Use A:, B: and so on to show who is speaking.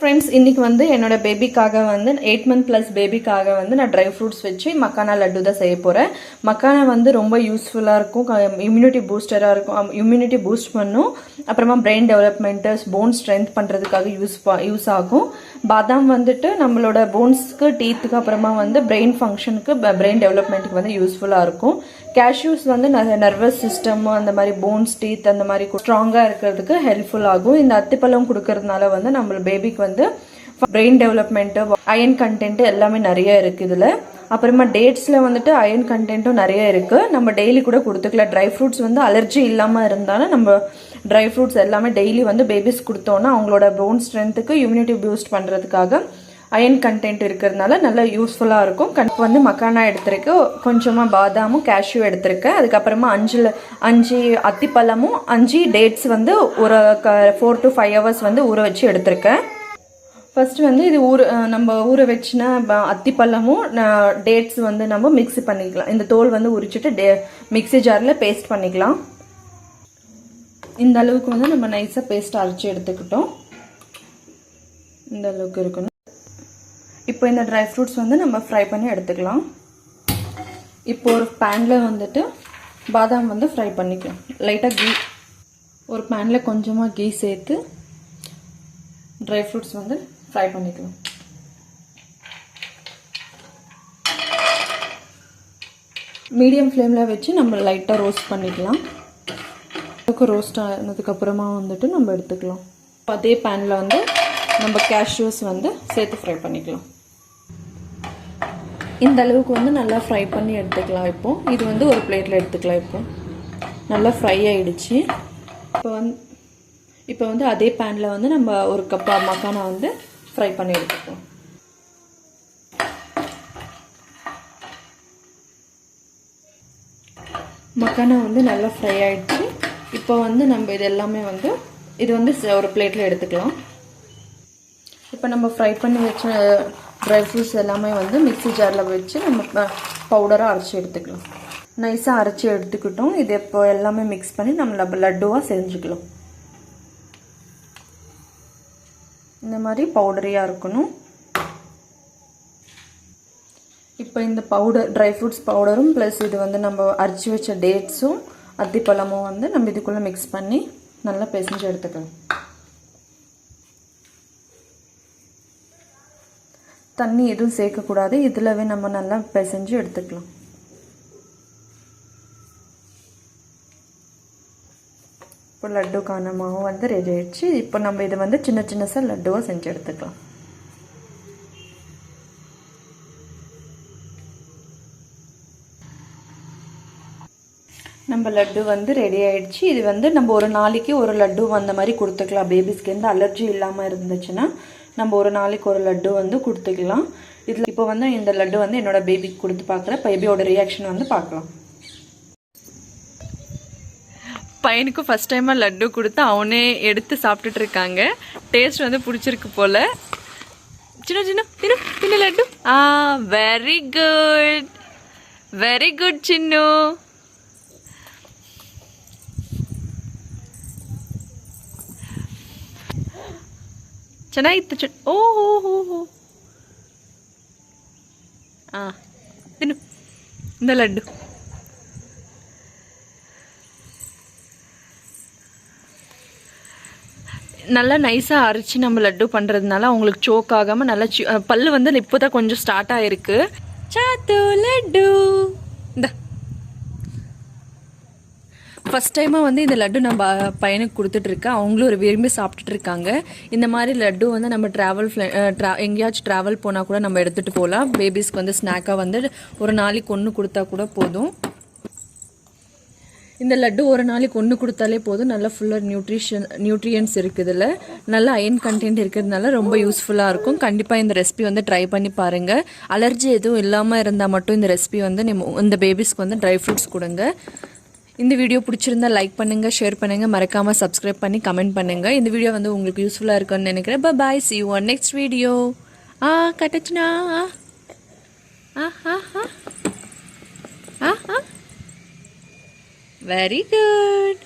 A: Friends, இன்னைக்கு வந்து என்னோட பேபிக்காக வந்து 8 month ப்ளஸ் பேபிக்காக வந்து நான் ட்ரை ஃப்ரூட்ஸ் வச்சு மக்கானா லட்டு தான் செய்ய போகிறேன். மக்கானா வந்து ரொம்ப யூஸ்ஃபுல்லாக இருக்கும், இம்யூனிட்டி பூஸ்டராக இருக்கும், இம்யூனிட்டி பூஸ்ட் பண்ணும், அப்புறமா பிரெயின் டெவலப்மெண்ட்டு, போன் ஸ்ட்ரென்த் பண்ணுறதுக்காக யூஸ் ஆகும். பாதாம் வந்துட்டு நம்மளோட போன்ஸ்க்கு, டீத்துக்கு, அப்புறமா வந்து பிரெயின் ஃபங்க்ஷனுக்கு, பிரெயின் டெவலப்மெண்ட்டுக்கு வந்து யூஸ்ஃபுல்லாக இருக்கும். கேஷ்யூஸ் வந்து நர்வஸ் சிஸ்டம், அந்த மாதிரி போன்ஸ், டீத் அந்த மாதிரி ஸ்ட்ராங்காக இருக்கிறதுக்கு ஹெல்ப்ஃபுல் ஆகும். இந்த அத்திப்பழம் கொடுக்கறதுனால வந்து நம்ம பேபிக்கு வந்து பிரெயின் டெவலப்மெண்ட்டு, அயன் கண்டென்ட் எல்லாமே நிறைய இருக்குது இதில். அப்புறமா டேட்ஸில் வந்துட்டு அயன் கண்டென்ட்டும் நிறைய இருக்குது. நம்ம டெய்லி கூட கொடுத்துக்கலாம். ட்ரை ஃப்ரூட்ஸ் வந்து அலர்ஜி இல்லாமல் இருந்தாலும் நம்ம ட்ரை ஃப்ரூட்ஸ் எல்லாமே டெய்லி வந்து பேபிஸ் கொடுத்தோன்னா அவங்களோட போன் ஸ்ட்ரென்த்துக்கு, இம்யூனிட்டி பூஸ்ட் பண்ணுறதுக்காக அயன் கண்டென்ட் இருக்கிறதுனால நல்லா யூஸ்ஃபுல்லாக இருக்கும். வந்து மக்கானா எடுத்திருக்கேன், கொஞ்சமாக பாதாமும் கேஷ்யூ எடுத்திருக்கேன். அதுக்கப்புறமா 5 அத்திப்பழமும் 5 டேட்ஸ் வந்து ஒரு 4 to 5 hours வந்து ஊற வச்சு எடுத்திருக்கேன். ஃபர்ஸ்ட் வந்து இது நம்ம ஊற வச்சுனா அத்திப்பழமும் டேட்ஸ் வந்து நம்ம மிக்ஸி பண்ணிக்கலாம். இந்த தோல் வந்து உரிச்சிட்டு மிக்ஸி ஜாரில் பேஸ்ட் பண்ணிக்கலாம். இந்த அளவுக்கு வந்து நம்ம நைஸாக பேஸ்ட் அரைச்சி எடுத்துக்கிட்டோம். இந்த அளவுக்கு இருக்கணும். இப்போ இந்த ட்ரை ஃப்ரூட்ஸ் வந்து நம்ம ஃப்ரை பண்ணி எடுத்துக்கலாம். இப்போ ஒரு பேனில் வந்துட்டு பாதாம் வந்து ஃப்ரை பண்ணிக்கலாம். லைட்டாக ஒரு பேனில் கொஞ்சமாக கீ சேர்த்து ட்ரை ஃப்ரூட்ஸ் வந்து ஃப்ரை பண்ணிக்கலாம். மீடியம் ஃப்ளேமில் வச்சு நம்ம லைட்டாக ரோஸ்ட் பண்ணிக்கலாம். ரோஸ்ட் ஆனதுக்கப்புறமா வந்துட்டு நம்ம எடுத்துக்கலாம். அதே பேனில் வந்து நம்ம கேஷ்யூஸ் வந்து சேர்த்து ஃப்ரை பண்ணிக்கலாம். இந்த அளவுக்கு வந்து நல்லா ஃப்ரை பண்ணி எடுத்துக்கலாம். இப்போது இது வந்து ஒரு பிளேட்டில் எடுத்துக்கலாம். இப்போ நல்லா ஃப்ரை ஆகிடுச்சு. இப்போ வந்து அதே பேனில் வந்து நம்ம ஒரு கப் மக்கானா வந்து ஃப்ரை பண்ணி எடுத்துக்கலாம். மக்கானா வந்து நல்லா ஃப்ரை ஆகிடுச்சு. இப்போ வந்து நம்ம இது எல்லாமே வந்து இது வந்து ஒரு பிளேட்டில் எடுத்துக்கலாம். இப்போ நம்ம ஃப்ரை பண்ணி வச்ச ட்ரை ஃப்ரூட்ஸ் எல்லாமே வந்து மிக்ஸி ஜாரில் வச்சு நம்ம பவுடராக அரைச்சி எடுத்துக்கலாம். நைஸாக அரைச்சி எடுத்துக்கிட்டோம். இது இப்போ எல்லாமே மிக்ஸ் பண்ணி நம்ம லட்டுவாக செஞ்சுக்கலாம். இந்த மாதிரி பவுடரியாக இருக்கணும். இப்போ இந்த பவுடர் ட்ரை ஃப்ரூட்ஸ் பவுடரும் ப்ளஸ் இது வந்து நம்ம அரைச்சி வச்ச டேட்ஸும் அத்திப்பழமும் வந்து நம்ம இதுக்குள்ளே மிக்ஸ் பண்ணி நல்லா பிசைஞ்சு எடுத்துக்கலாம். தண்ணி எதுவும் சேர்க்கக்கூடாது. இதிலவே நம்ம நல்லா பிசைஞ்சு எடுத்துக்கலாம். இப்போ லட்டுக்கான மாவு வந்து ரெடி ஆயிடுச்சு. இப்போ நம்ம இதை வந்து சின்ன சின்னசாக லட்டுவாக செஞ்சு எடுத்துக்கலாம். நம்ம லட்டு வந்து ரெடி ஆயிடுச்சு. இது வந்து நம்ம ஒரு நாளைக்கு ஒரு லட்டு அந்த மாதிரி கொடுத்துக்கலாம். பேபிஸ்க்கு எந்த அலர்ஜி இல்லாமல் இருந்துச்சுன்னா நம்ம ஒரு நாளைக்கு ஒரு லட்டு வந்து கொடுத்துக்கலாம். இதில் இப்போ வந்து இந்த லட்டு வந்து என்னோட பேபிக்கு கொடுத்து பார்க்குறேன். பேபியோட ரியாக்ஷன் வந்து பார்க்கலாம். பையனுக்கு ஃபர்ஸ்ட் டைமாக லட்டு கொடுத்து அவனே எடுத்து சாப்பிட்டுட்டு இருக்காங்க. டேஸ்ட் வந்து பிடிச்சிருக்கு போல். சின்ன சின்ன தின்னு தின்னு லட்டு. Very good, very good Chinnu. ಚೆನ್ನಾಗಿತ್ತು ಓಹೋ ತಿನ್ನು இந்த லட்டு. நல்லா நைஸாக அரைச்சி நம்ம லட்டு பண்ணுறதுனால அவங்களுக்கு சோக் ஆகாமல் நல்லா பல்லு வந்து இப்போ தான் கொஞ்சம் ஸ்டார்ட் ஆகிருக்கு. சாத்து லட்டு. இந்த ஃபஸ்ட் டைமாக வந்து இந்த லட்டு நம்ம பையனுக்கு கொடுத்துட்ருக்கேன். அவங்களும் ஒரு விரும்பி சாப்பிட்டுட்டு இருக்காங்க. இந்த மாதிரி லட்டு வந்து நம்ம எங்கேயாச்சும் ட்ராவல் போனால் கூட நம்ம எடுத்துகிட்டு போகலாம். பேபிஸ்க்கு வந்து ஸ்நாக்காக வந்து ஒரு நாளைக்கு 1 கொடுத்தா கூட போதும். இந்த லட்டு ஒரு நாளைக்கு 1 கொடுத்தாலே போதும். நல்லா ஃபுல்லாக நியூட்ரியன்ஸ் இருக்குது. இதில் நல்ல அயன் கண்டென்ட் இருக்கிறதுனால ரொம்ப யூஸ்ஃபுல்லாக இருக்கும். கண்டிப்பாக இந்த ரெசிபி வந்து ட்ரை பண்ணி பாருங்கள். அலர்ஜி எதுவும் இல்லாமல் இருந்தால் மட்டும் இந்த ரெசிபி வந்து இந்த பேபிஸ்க்கு வந்து ட்ரை ஃப்ரூட்ஸ் கொடுங்க. இந்த வீடியோ பிடிச்சிருந்தா லைக் பண்ணுங்கள், ஷேர் பண்ணுங்கள், மறக்காமல் சப்ஸ்கிரைப் பண்ணி கமெண்ட் பண்ணுங்கள். இந்த வீடியோ வந்து உங்களுக்கு யூஸ்ஃபுல்லாக இருக்குன்னு நினைக்கிறேன். Bye, see you on next video. கட்டச்சுனா வெரி குட்.